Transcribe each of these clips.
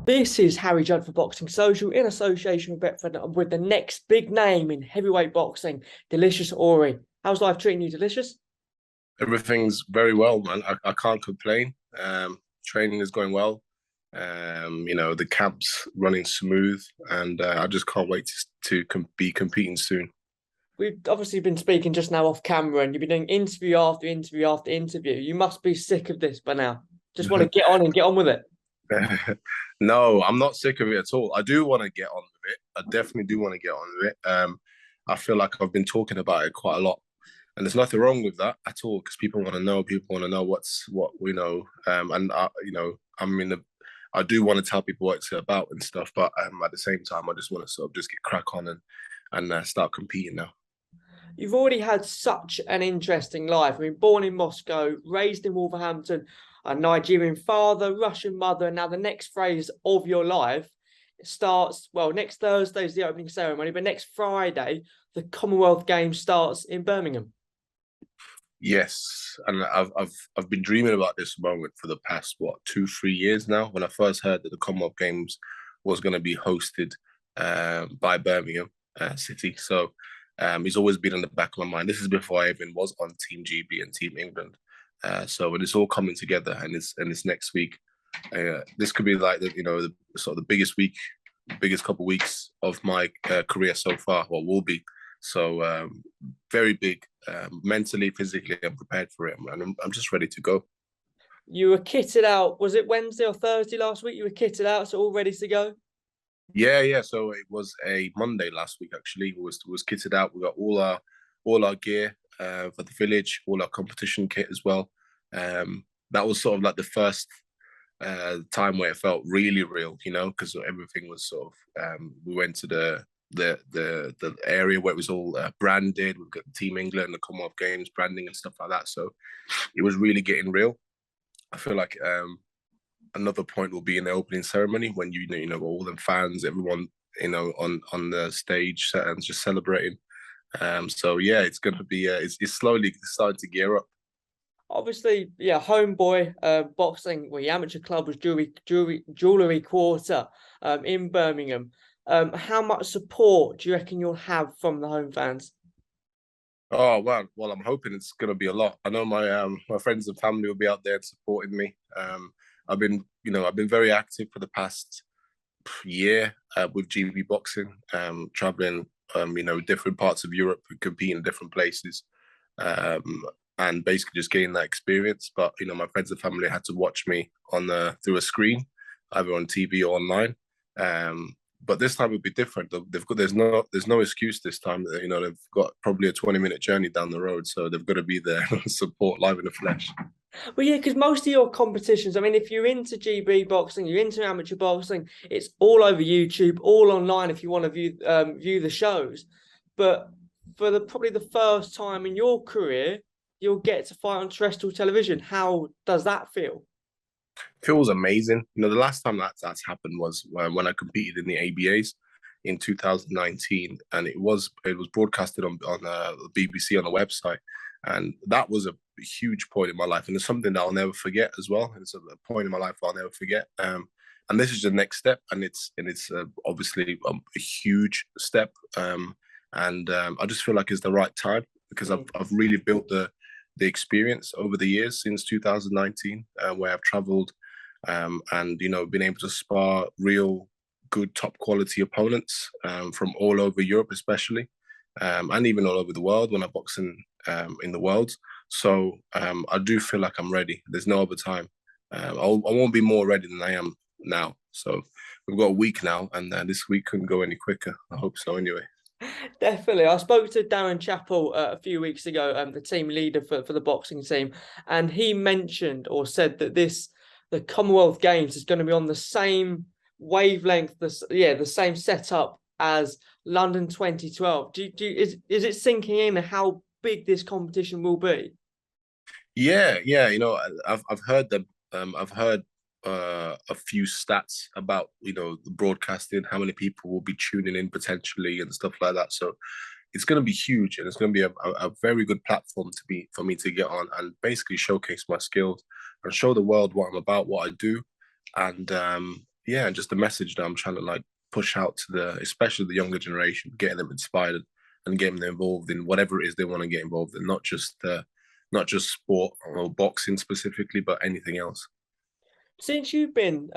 This is Harry Judd for Boxing Social in association with Betfred with the next big name in heavyweight boxing, Delicious Orie. How's life treating you, Delicious? Everything's very well, man. I can't complain. Training is going well. The camp's running smooth, and I just can't wait to be competing soon. We've obviously been speaking just now off camera, and you've been doing interview after interview after interview. You must be sick of this by now. Just want to get on with it. No, I'm not sick of it at all. I do want to get on with it. I definitely do want to get on with it. I feel like I've been talking about it quite a lot, and there's nothing wrong with that at all because people want to know. People want to know what we know. And I do want to tell people what it's about and stuff. But at the same time, I just want to sort of just get crack on and start competing now. You've already had such an interesting life. I mean, born in Moscow, raised in Wolverhampton, a Nigerian father, Russian mother, and now the next phase of your life starts, well, next Thursday is the opening ceremony, but next Friday, the Commonwealth Games starts in Birmingham. Yes, and I've been dreaming about this moment for the past, 2-3 years now. When I first heard that the Commonwealth Games was going to be hosted by Birmingham City. So it's always been in the back of my mind. This is before I even was on Team GB and Team England. So when it's all coming together and it's next week, this could be like the sort of the biggest couple of weeks of my career so far, or will be. So very big, mentally, physically, I'm prepared for it, and I'm just ready to go. You were kitted out. Was it Wednesday or Thursday last week? You were kitted out, so all ready to go. Yeah. So it was a Monday last week. Actually, it was kitted out. We got all our gear for the village, all our competition kit as well. That was sort of like the first time where it felt really real, because everything was sort of. We went to the area where it was all branded. We've got Team England, the Commonwealth Games branding and stuff like that. So it was really getting real. I feel like another point will be in the opening ceremony when all the fans, everyone on the stage and just celebrating. So yeah, it's gonna be it's slowly starting to gear up. Obviously, yeah, homeboy boxing. Well, the amateur club was Jewellery Quarter in Birmingham. How much support do you reckon you'll have from the home fans? Oh well, I'm hoping it's gonna be a lot. I know my friends and family will be out there supporting me. I've been very active for the past year with GB boxing, traveling different parts of Europe and competing in different places, and basically just getting that experience. But my friends and family had to watch me through a screen, either on TV or online. But this time it'll be different. There's no excuse this time. They've got probably a 20-minute journey down the road, so they've got to be there support live in the flesh. Well, yeah, because most of your competitions, I mean, if you're into GB boxing, you're into amateur boxing, it's all over YouTube, all online if you want to view the shows. But for probably the first time in your career, you'll get to fight on terrestrial television. How does that feel? Feels amazing. The last time that's happened was when I competed in the ABAs in 2019, and it was broadcasted on the BBC on the website, and that was a huge point in my life, and it's something that I'll never forget as well. It's a point in my life I'll never forget. And this is the next step, and it's obviously a huge step. I just feel like it's the right time because I've really built the experience over the years since 2019, where I've traveled and been able to spar real good top quality opponents from all over Europe especially, and even all over the world when I box in the world. So I do feel like I'm ready. There's no other time. I won't be more ready than I am now. So we've got a week now, and this week couldn't go any quicker. I hope so anyway. Definitely. I spoke to Darren Chappell a few weeks ago, the team leader for the boxing team, and he mentioned or said that the Commonwealth Games is going to be on the same wavelength, the same setup as London 2012. Is it sinking in how big this competition will be? Yeah. I've heard them. I've heard a few stats about the broadcasting, how many people will be tuning in potentially and stuff like that. So it's going to be huge, and it's going to be a very good platform for me to get on and basically showcase my skills and show the world what I'm about, what I do, and yeah, and just the message that I'm trying to like push out to especially the younger generation, getting them inspired and getting them involved in whatever it is they want to get involved in, not just sport or boxing specifically, but anything else. Since you've been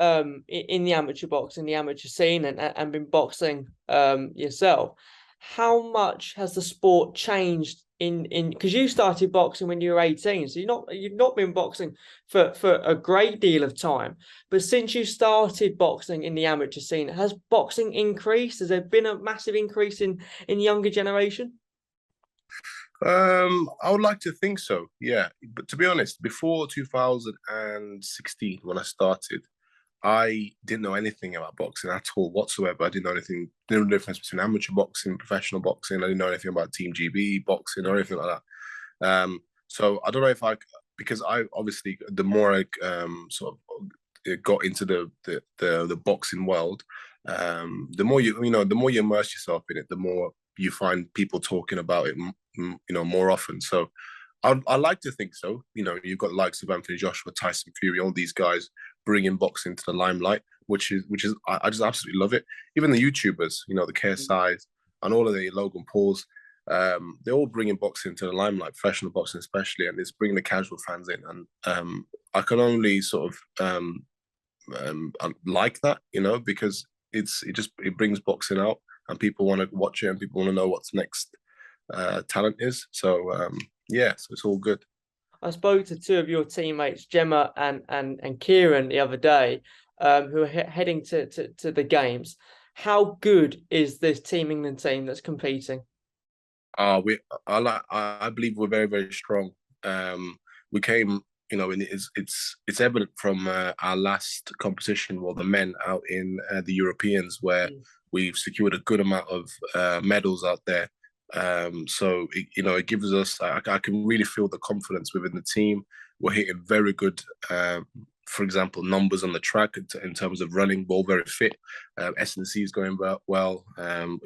in the amateur boxing, the amateur scene, and been boxing yourself, how much has the sport changed in because you started boxing when you were 18, so you've not been boxing for a great deal of time. But since you started boxing in the amateur scene, has boxing increased? Has there been a massive increase in younger generation? I would like to think so, yeah. But to be honest, before 2016, when I started, I didn't know anything about boxing at all whatsoever. I didn't know anything, didn't know the difference between amateur boxing, professional boxing. I didn't know anything about Team GB boxing or anything like that. So I don't know if because I obviously the more I sort of got into the boxing world, the more the more you immerse yourself in it, the more you find people talking about it, more often. So I like to think so. You've got likes of Anthony Joshua, Tyson Fury, all these guys bringing boxing to the limelight, which is I just absolutely love it. Even the YouTubers, the KSIs and all of the Logan Pauls, they're all bringing boxing to the limelight, professional boxing especially, and it's bringing the casual fans in. And I can only sort of like that, because it brings boxing out, and people want to watch it, and people want to know what's next talent is. So yeah, so it's all good. I spoke to two of your teammates, Gemma and Kieran, the other day, who are heading to the games. How good is this Team England team that's competing? I believe we're very, very strong. We came, and it's evident from our last competition, well, the men out in the Europeans, where we've secured a good amount of medals out there. So it gives us. I can really feel the confidence within the team. We're hitting very good, for example, numbers on the track in terms of running, ball very fit. S&C is going well. And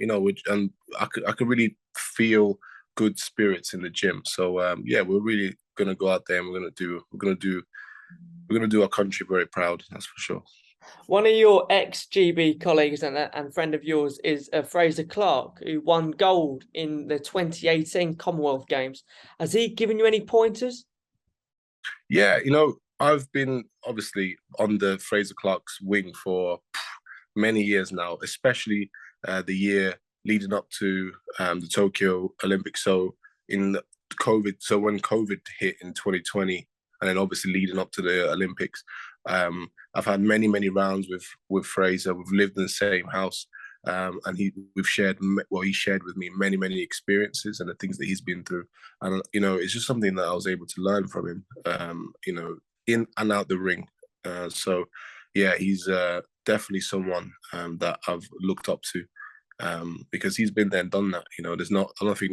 I could really feel good spirits in the gym. So yeah, we're really gonna go out there and we're gonna do our country very proud. That's for sure. One of your ex-GB colleagues and friend of yours is Fraser Clark, who won gold in the 2018 Commonwealth Games. Has he given you any pointers? Yeah, I've been obviously on the Fraser Clark's wing for many years now, especially the year leading up to the Tokyo Olympics. So in COVID, so when COVID hit in 2020, and then obviously leading up to the Olympics, I've had many, many rounds with Fraser. We've lived in the same house, and he shared with me many, many experiences and the things that he's been through. And it's just something that I was able to learn from him. In and out the ring. So yeah, he's definitely someone that I've looked up to. Because he's been there and done that. I don't think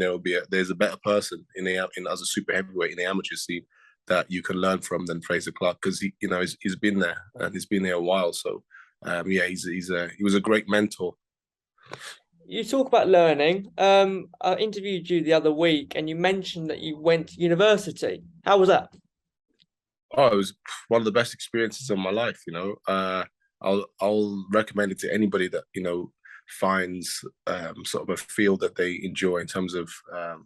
there's a better person in as a super heavyweight in the amateur scene that you can learn from than Fraser Clark, because he's been there and he's been there a while. So yeah, he was a great mentor. You talk about learning. I interviewed you the other week, and you mentioned that you went to university. How was that? Oh, it was one of the best experiences of my life. I'll recommend it to anybody that finds sort of a field that they enjoy in terms of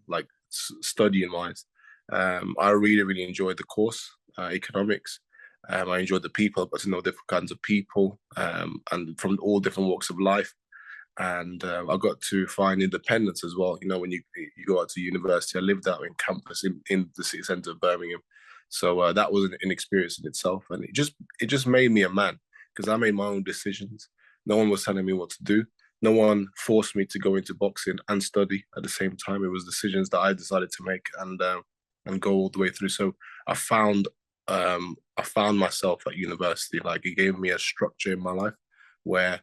like studying wise. I really, really enjoyed the course, economics. I enjoyed the people. I got to know different kinds of people, and from all different walks of life. And I got to find independence as well. When you go out to university, I lived out in campus in the city centre of Birmingham. So that was an experience in itself, and it just made me a man, because I made my own decisions. No one was telling me what to do. No one forced me to go into boxing and study at the same time. It was decisions that I decided to make and go all the way through. So I found myself at university. Like, it gave me a structure in my life where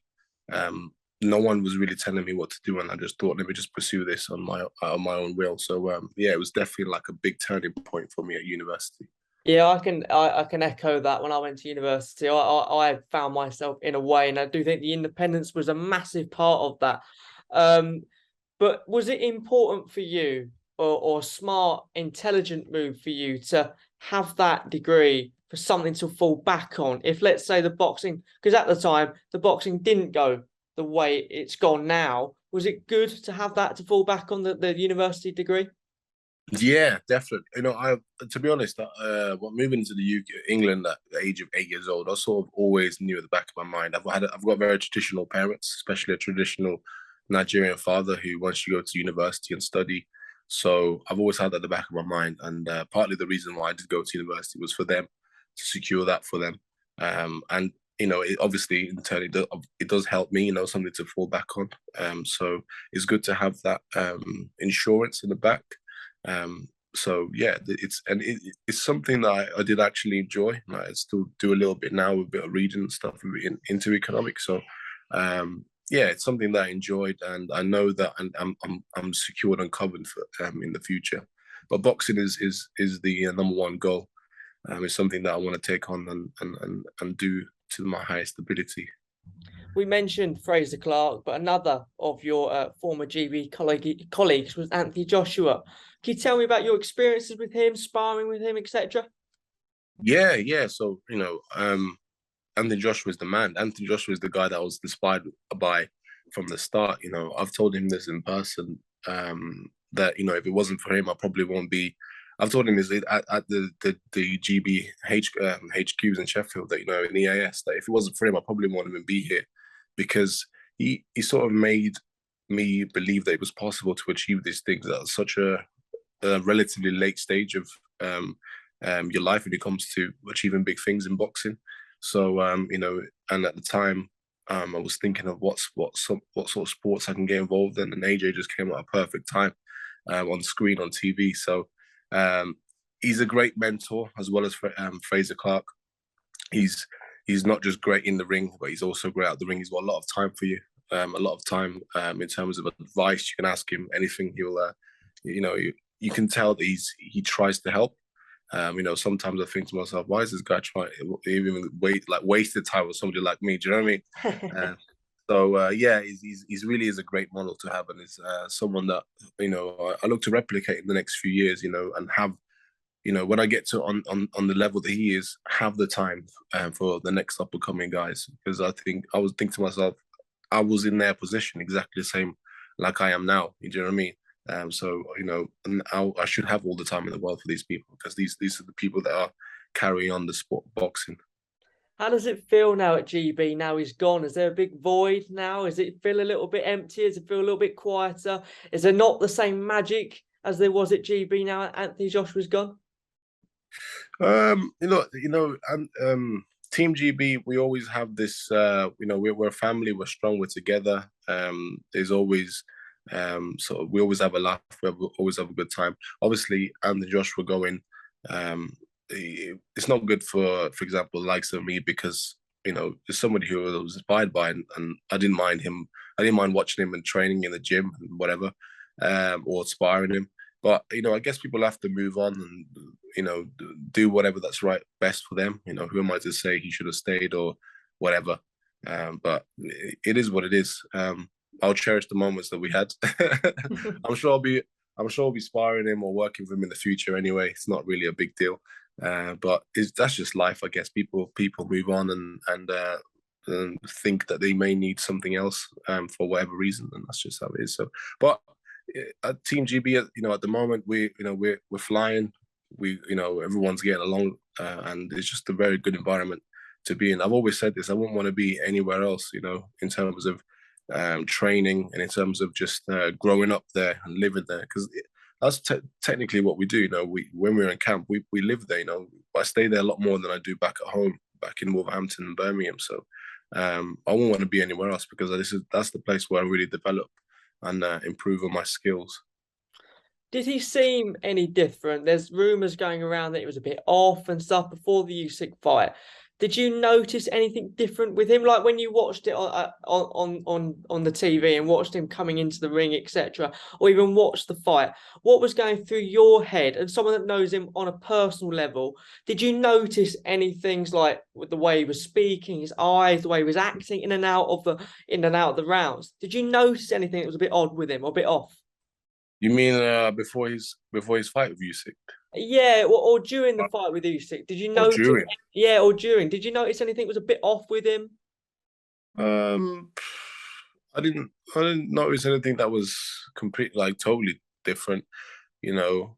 no one was really telling me what to do, and I just thought, let me just pursue this on my own will. So yeah, it was definitely like a big turning point for me at university. Yeah, I can echo that. When I went to university, I found myself in a way, and I do think the independence was a massive part of that. But was it important for you, or smart, intelligent move for you to have that degree for something to fall back on. If, let's say, the boxing, because at the time the boxing didn't go the way it's gone now, was it good to have that to fall back on, the university degree? Yeah, definitely. I to be honest, moving to the UK, England at the age of 8 years old, I sort of always knew at the back of my mind. I've got very traditional parents, especially a traditional Nigerian father who wants you to go to university and study. So I've always had that at the back of my mind, and partly the reason why I did go to university was for them, to secure that for them. And it obviously in turn it does help me, something to fall back on. So it's good to have that insurance in the back. So yeah, it's something that I did actually enjoy. I still do a little bit now, a bit of reading and stuff into economics. So yeah, it's something that I enjoyed, and I know that I'm secured and covered for in the future. But boxing is the number one goal. It's something that I want to take on and do to my highest ability. We mentioned Fraser Clark, but another of your former GB colleagues was Anthony Joshua. Can you tell me about your experiences with him, sparring with him, etc.? Yeah. So Anthony Joshua is the man. Anthony Joshua is the guy that I was inspired by from the start. I've told him this in person, that if it wasn't for him, I probably won't be. I've told him this at the GB HQs in Sheffield, that in EAS, that if it wasn't for him, I probably won't even be here, because he sort of made me believe that it was possible to achieve these things at such a relatively late stage of your life when it comes to achieving big things in boxing. So and at the time, I was thinking of what sort of sports I can get involved in, and AJ just came at a perfect time on the screen on TV. So he's a great mentor, as well as Fraser Clark. He's not just great in the ring, but he's also great out the ring. He's got a lot of time for you, a lot of time in terms of advice. You can ask him anything. He'll, you can tell that he tries to help. Sometimes I think to myself, why is this guy trying to even waste the time with somebody like me? Do you know what I mean? Yeah, he's really is a great model to have, and is someone that I look to replicate in the next few years. And have when I get to on the level that he is, have the time for the next up and coming guys, because I was thinking to myself, I was in their position exactly the same like I am now. You know what I mean? And I should have all the time in the world for these people, because these are the people that are carrying on the sport of boxing. How does it feel now at GB? Now he's gone. Is there a big void now? Does it feel a little bit empty? Does it feel a little bit quieter? Is there not the same magic as there was at GB now Anthony Joshua's gone? Team GB, we always have this. We're a family. We're strong. We're together. There's always we always have a laugh. We always have a good time. Obviously, Anthony Joshua going. It's not good for example, likes of me, because there's somebody who I was inspired by, and I didn't mind him. I didn't mind watching him and training in the gym and whatever, or sparring him. But I guess people have to move on and do whatever that's best for them. Who am I to say he should have stayed or whatever? But it is what it is. I'll cherish the moments that we had. I'm sure I'll be sparring him or working with him in the future anyway. It's not really a big deal. But that's just life, I guess. People move on and think that they may need something else for whatever reason, and that's just how it is. So, but at Team GB, at the moment we're flying. Everyone's getting along, and it's just a very good environment to be in. I've always said this: I wouldn't want to be anywhere else. In terms of training and in terms of just growing up there and living there, because that's technically what we do. When we're in camp, we live there. I stay there a lot more than I do back at home, back in Wolverhampton and Birmingham. So I wouldn't want to be anywhere else, because that's the place where I really develop and improve on my skills. Did he seem any different? There's rumours going around that he was a bit off and stuff before the Usyk fight. Did you notice anything different with him? Like when you watched it on the TV and watched him coming into the ring, etc., or even watched the fight, what was going through your head? And someone that knows him on a personal level, did you notice any things like with the way he was speaking, his eyes, the way he was acting in and out of the rounds? Did you notice anything that was a bit odd with him or a bit off? You mean before his fight with Usyk? Yeah, or during the fight with Usyk, did you Or notice? during. Yeah, or during. Did you notice anything was a bit off with him? Um, I didn't notice anything that was complete like totally different. You know,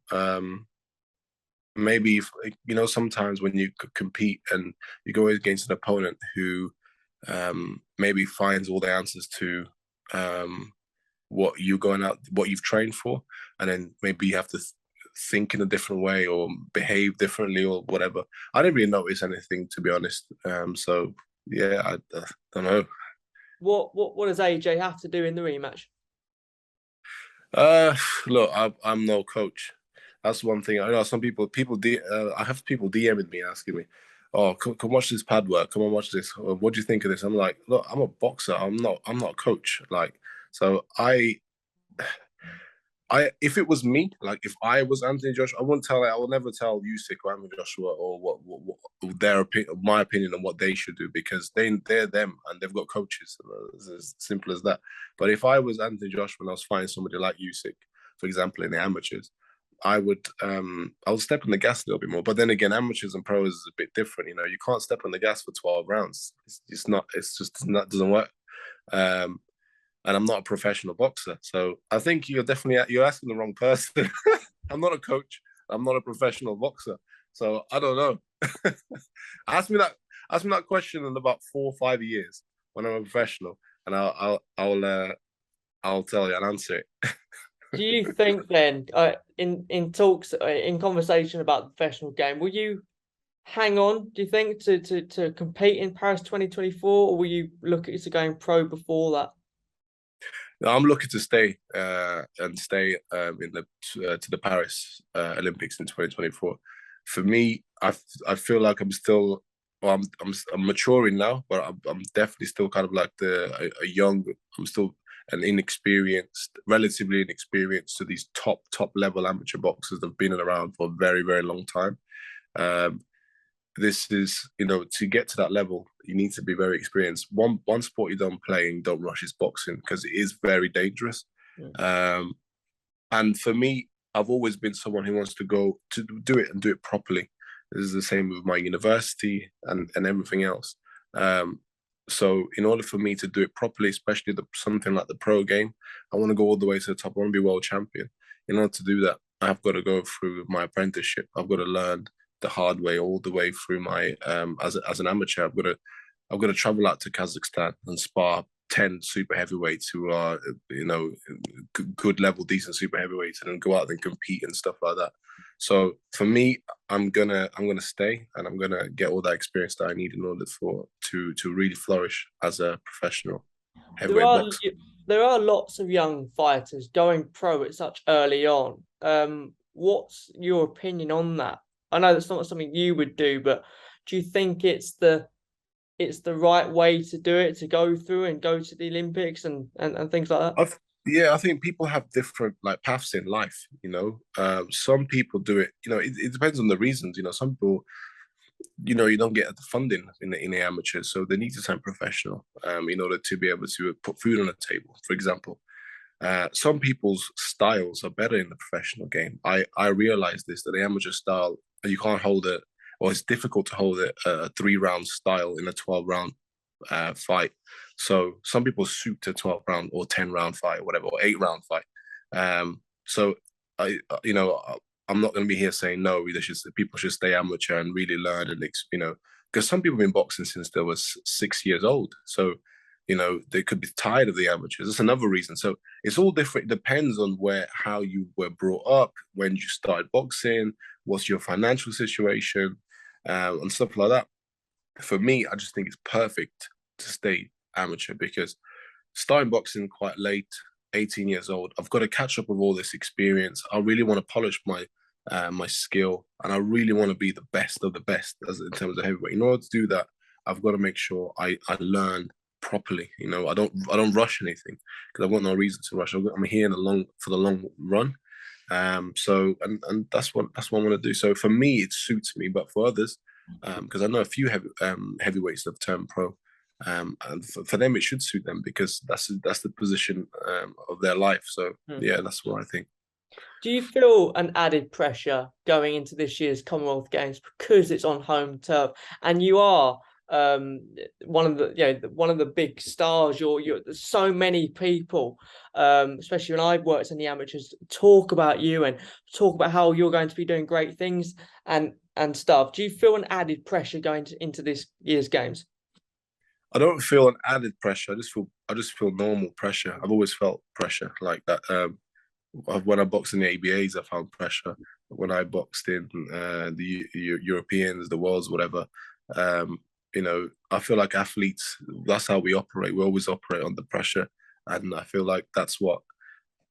maybe if, sometimes when you compete and you go against an opponent who maybe finds all the answers to um, what you've trained for, and then maybe you have to think in a different way or behave differently or whatever. I didn't really notice anything, to be honest. So yeah, I don't know. What does AJ have to do in the rematch? Uh, Look, I'm no coach. That's one thing. I know some I have people DMing me asking me, "Oh, come watch this pad work. Come on, watch this. What do you think of this?" I'm like, "Look, I'm a boxer. I'm not a coach. Like, so if it was me, like if I was Anthony Joshua, I will never tell Usyk or Anthony Joshua or what their opinion, my opinion on what they should do, because they're them and they've got coaches. It's as simple as that. But if I was Anthony Joshua and I was fighting somebody like Usyk, for example, in the amateurs, I would step on the gas a little bit more. But then again, amateurs and pros is a bit different. You can't step on the gas for 12 rounds. It's just not doesn't work. Um, and I'm not a professional boxer. So I think you're asking the wrong person. I'm not a coach. I'm not a professional boxer. So I don't know. ask me that ask me that question in about 4 or 5 years when I'm a professional, and I'll tell you and answer it. Do you think then, in talks, in conversation about the professional game, will you hang on? Do you think to compete in Paris 2024, or will you look at going pro before that? I'm looking to stay and stay in the to the Paris Olympics in 2024. For me, I feel like I'm still, well, I'm maturing now, but I'm definitely still kind of like a young. I'm still an inexperienced, relatively inexperienced to these top level amateur boxers that have been around for a very very long time. Um, this is, to get to that level, you need to be very experienced. One sport you don't play and don't rush is boxing, because it is very dangerous. Mm. um and for me, I've always been someone who wants to go to do it and do it properly. This is the same with my university and everything else. So in order for me to do it properly, especially something like the pro game, I want to go all the way to the top. I want to be world champion. In order to do that, I've got to go through my apprenticeship. I've got to learn the hard way all the way through my as an amateur. I've got to travel out to Kazakhstan and spar 10 super heavyweights who are, good level, decent super heavyweights, and then go out and compete and stuff like that. So for me, I'm gonna stay and I'm gonna get all that experience that I need in order to really flourish as a professional There heavyweight are boxer. there are lots of young fighters going pro at such early on. What's your opinion on that? I know that's not something you would do, but do you think it's the right way to do it, to go through and go to the Olympics and things like that? Yeah, I think people have different like paths in life. Some people do it. It depends on the reasons. Some people, you don't get the funding in the amateurs, so they need to turn professional in order to be able to put food on the table. For example, some people's styles are better in the professional game. I realize this, that the amateur style, you can't hold it, or it's difficult to hold it a 3 round style in a 12 round fight. So some people suit a 12 round or 10 round fight or whatever, or 8 round fight. So I, I'm not going to be here saying no. People should stay amateur and really learn, and because some people have been boxing since they were 6 years old. So they could be tired of the amateurs. That's another reason. So it's all different. It depends on how you were brought up, when you started boxing, what's your financial situation, and stuff like that. For me, I just think it's perfect to stay amateur, because starting boxing quite late, 18 years old, I've got to catch up with all this experience. I really want to polish my skill, and I really want to be the best of the best as in terms of heavyweight. In order to do that, I've got to make sure I learn properly. I don't rush anything, because I've got no reason to rush. I'm here for the long run. So and that's what I want to do. So for me, it suits me, but for others, because I know a few heavyweights that have turned pro, and for them it should suit them, because that's the position of their life. So Hmm. yeah, that's what I think. Do you feel an added pressure going into this year's Commonwealth Games because it's on home turf and you are one of the big stars? You're so many people, especially when I've worked in the amateurs, talk about you and talk about how you're going to be doing great things and stuff. Do you feel an added pressure going into this year's games? I don't feel an added pressure. I just feel normal pressure. I've always felt pressure like that. When I boxed in the ABAs, I found pressure. When I boxed in the Europeans, the Worlds, whatever, I feel like athletes, that's how we operate. We always operate under pressure. And I feel like that's what,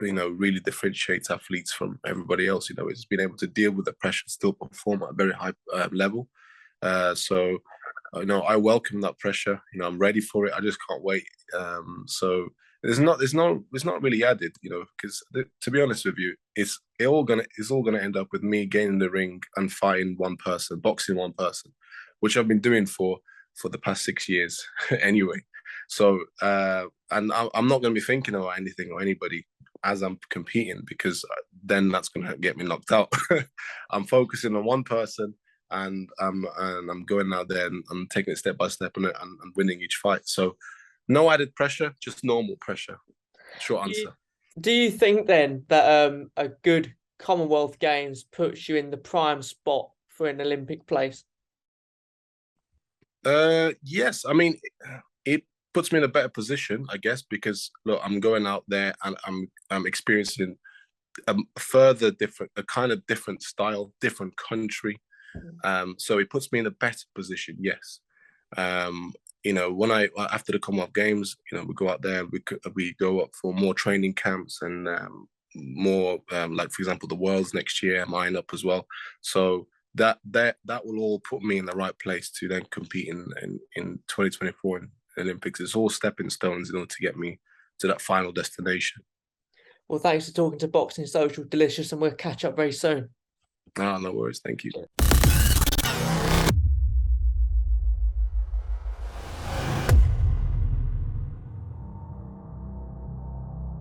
really differentiates athletes from everybody else. It's being able to deal with the pressure, still perform at a very high level. So I welcome that pressure. I'm ready for it. I just can't wait. So it's not really added, because to be honest with you, it's all gonna end up with me getting in the ring and fighting one person, boxing one person, which I've been doing for the past 6 years anyway. So and I'm not gonna be thinking about anything or anybody as I'm competing, because then that's gonna get me knocked out. I'm focusing on one person. And I'm going out there and I'm taking it step by step and winning each fight. So no added pressure, just normal pressure. Short answer. Do you think then that a good Commonwealth Games puts you in the prime spot for an Olympic place? Yes. I mean, it puts me in a better position, I guess, because look, I'm going out there and I'm experiencing a kind of different style, different country. So it puts me in a better position, yes. When after the Commonwealth Games, we go out there, we go up for more training camps and more, like for example, the Worlds next year, mine up as well. So that will all put me in the right place to then compete in 2024 in Olympics. It's all stepping stones in order to get me to that final destination. Well, thanks for talking to Boxing Social, Delicious, and we'll catch up very soon. No worries. Thank you.